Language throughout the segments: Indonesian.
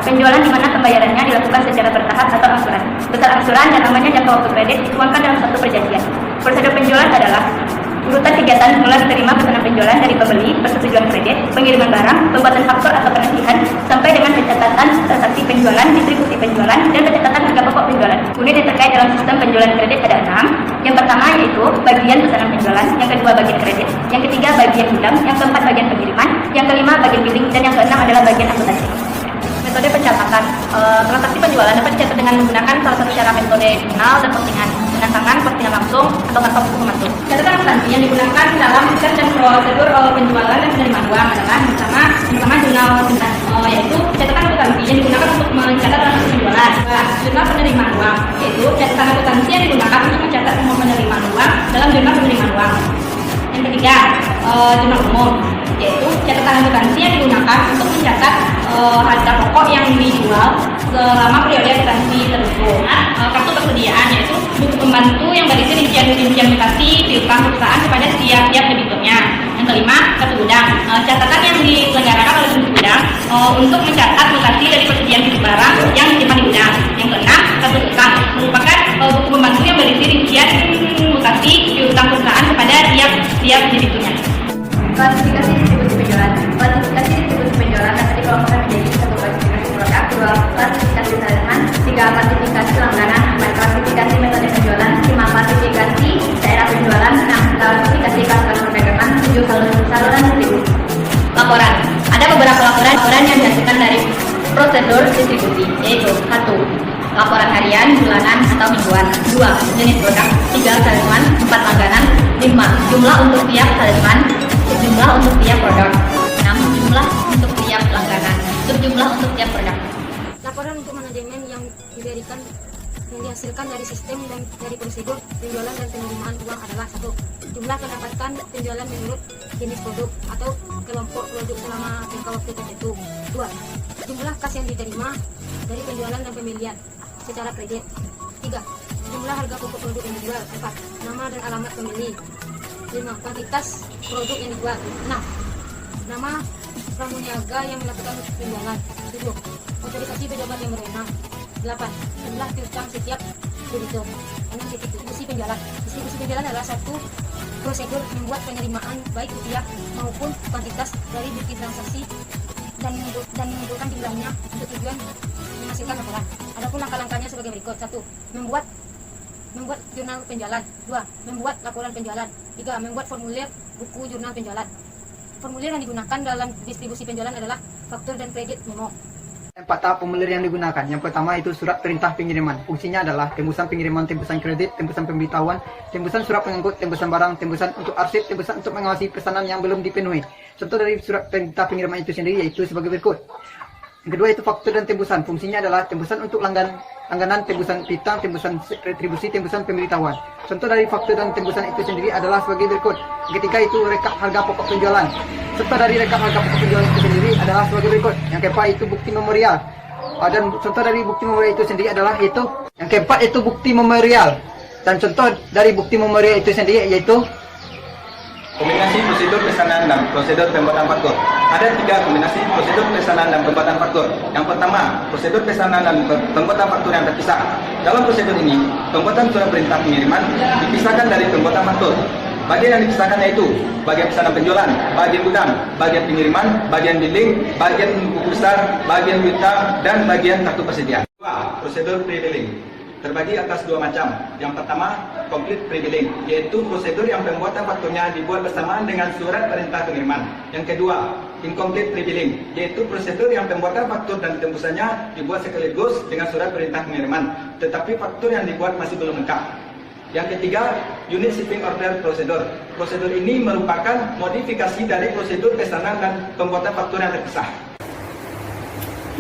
penjualan di mana pembayarannya dilakukan secara bertahap atau angsuran. Besar angsuran dan amannya jangka waktu kredit dituangkan dalam satu perjanjian. Prosedur penjualan adalah urutan kegiatan mulai menerima pesanan penjualan dari pembeli, persetujuan kredit, pengiriman barang, pembuatan faktur atau penagihan, sampai dengan pencatatan transaksi penjualan, distribusi penjualan, dan pencatatan harga pokok penjualan. Unit yang terkait dalam sistem penjualan kredit ada 6. Yang pertama yaitu bagian pesanan penjualan, yang kedua bagian kredit, yang ketiga bagian gudang, yang keempat bagian pengiriman, yang kelima bagian billing, dan yang keenam adalah bagian akuntansi. Metode pencatatan. Transaksi penjualan dapat dicatat dengan menggunakan salah satu cara metode nominal dan postingan dengan tangan, postingan langsung, atau tanpa buku pemasuk. Catatan akuntansi yang digunakan dalam riset dan prosedur penjualan dan penerimaan uang adalah pertama jurnal yaitu catatan akuntansi yang digunakan untuk mencatat transaksi penjualan. Jurnal penerimaan uang yaitu catatan akuntansi yang digunakan untuk mencatat semua penerimaan uang dalam jurnal penerimaan uang. Yang ketiga, jurnal umum yaitu catatan akuntansi yang digunakan untuk mencatat harga pokok yang dijual selama periode akuntansi tertentu. Kartu persediaan yaitu buku pembantu yang berisi rincian mutasi piutang perusahaan kepada tiap debiturnya. Yang kelima, kartu gudang, catatan yang diselenggarakan oleh kartu gudang untuk mencatat mutasi dari persediaan barang yang disimpan di gudang. Yang keenam, kartu utang merupakan buku pembantu yang berisi rincian mutasi piutang perusahaan kepada tiap debiturnya. Klasifikasi distribusi penjualan. Klasifikasi distribusi penjualan dapat dikelompokkan menjadi 1 klasifikasi produk, 2 klasifikasi saleman, 3 klasifikasi langganan, 4 klasifikasi metode penjualan, 5 klasifikasi daerah penjualan, 6 klasifikasi kluster perdagangan, 7 saluran distribusi. Laporan. Ada beberapa laporan yang dihasilkan dari prosedur distribusi, yaitu 1. Laporan harian, bulanan, atau mingguan. 2. Jenis produk. 3. Saleman. 4. Langganan. 5. Jumlah untuk tiap saleman. Jumlah untuk tiap produk. 6. Jumlah untuk tiap langganan. Jumlah untuk tiap produk. Laporan untuk manajemen yang dihasilkan dari sistem dan dari prosedur penjualan dan penerimaan uang adalah 1. Jumlah pendapatan penjualan menurut jenis produk atau kelompok produk selama jangka waktu tertentu. 2. Jumlah kas yang diterima dari penjualan dan pembelian secara kredit. 3. Jumlah harga pokok produk yang dijual. 4. Nama dan alamat pembeli. 5. Kuantitas produk yang dijual. 6. Nama pramuniaga yang melakukan penjualan. 7. Otorisasi pejabat yang berwenang. 8. Jumlah piutang setiap debitur. 6. Distribusi penjualan. Distribusi penjualan adalah satu prosedur membuat penerimaan baik rupiah maupun kuantitas dari bukti transaksi dan mengumpulkan jumlahnya untuk tujuan menghasilkan laporan. Adapun langkah-langkahnya sebagai berikut. 1. Membuat jurnal penjualan. 2. Membuat laporan penjualan. 3. Membuat formulir buku jurnal penjualan. Formulir yang digunakan dalam distribusi penjualan adalah faktur dan kredit memo. 4 tahap formulir yang digunakan. Yang pertama itu surat perintah pengiriman. Fungsinya adalah tembusan pengiriman, tembusan kredit, tembusan pemberitahuan, tembusan surat pengangkut, tembusan barang, tembusan untuk arsip, tembusan untuk mengawasi pesanan yang belum dipenuhi. Contoh dari surat perintah pengiriman itu sendiri yaitu sebagai berikut. Yang kedua itu faktur dan tembusan. Fungsinya adalah tembusan untuk langganan, tembusan piutang, tembusan retribusi, tembusan pemberitahuan. Contoh dari faktur dan tembusan itu sendiri adalah sebagai berikut. Yang ketiga itu rekap harga pokok penjualan. Contoh dari rekap harga pokok penjualan itu sendiri adalah sebagai berikut. Yang keempat itu bukti memorial. Dan contoh dari bukti memorial itu sendiri adalah yaitu yang keempat itu bukti memorial. Dan contoh dari bukti memorial itu sendiri yaitu kombinasi prosedur pesanan dan prosedur pembuatan faktur. Ada 3 kombinasi prosedur pesanan dan pembuatan faktur. Yang pertama, prosedur pesanan dan pembuatan faktur yang terpisah. Dalam prosedur ini, pembuatan surat perintah pengiriman dipisahkan dari pembuatan faktur. Bagian yang dipisahkan yaitu bagian pesanan penjualan, bagian gudang, bagian pengiriman, bagian billing, bagian buku besar, bagian piutang, dan bagian kartu persediaan. 2. Prosedur pre-billing terbagi atas 2 macam. Yang pertama, complete pre-billing, yaitu prosedur yang pembuatan fakturnya dibuat bersamaan dengan surat perintah pengiriman. Yang kedua, incomplete pre-billing, yaitu prosedur yang pembuatan faktur dan tembusannya dibuat sekaligus dengan surat perintah pengiriman, tetapi faktur yang dibuat masih belum lengkap. Yang ketiga, unit shipping order procedure. Prosedur ini merupakan modifikasi dari prosedur pesanan dan pembuatan faktur yang terpisah.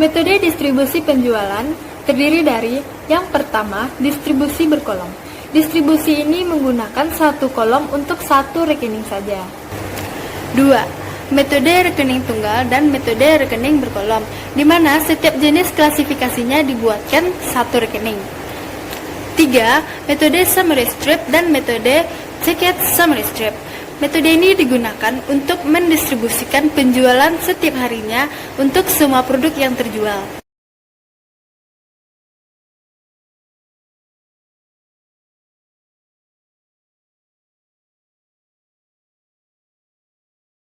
Metode distribusi penjualan terdiri dari yang pertama, distribusi berkolom. Distribusi ini menggunakan satu kolom untuk satu rekening saja. 2. Metode rekening tunggal dan metode rekening berkolom, di mana setiap jenis klasifikasinya dibuatkan satu rekening. 3. Metode summary strip dan metode ticket summary strip. Metode ini digunakan untuk mendistribusikan penjualan setiap harinya untuk semua produk yang terjual.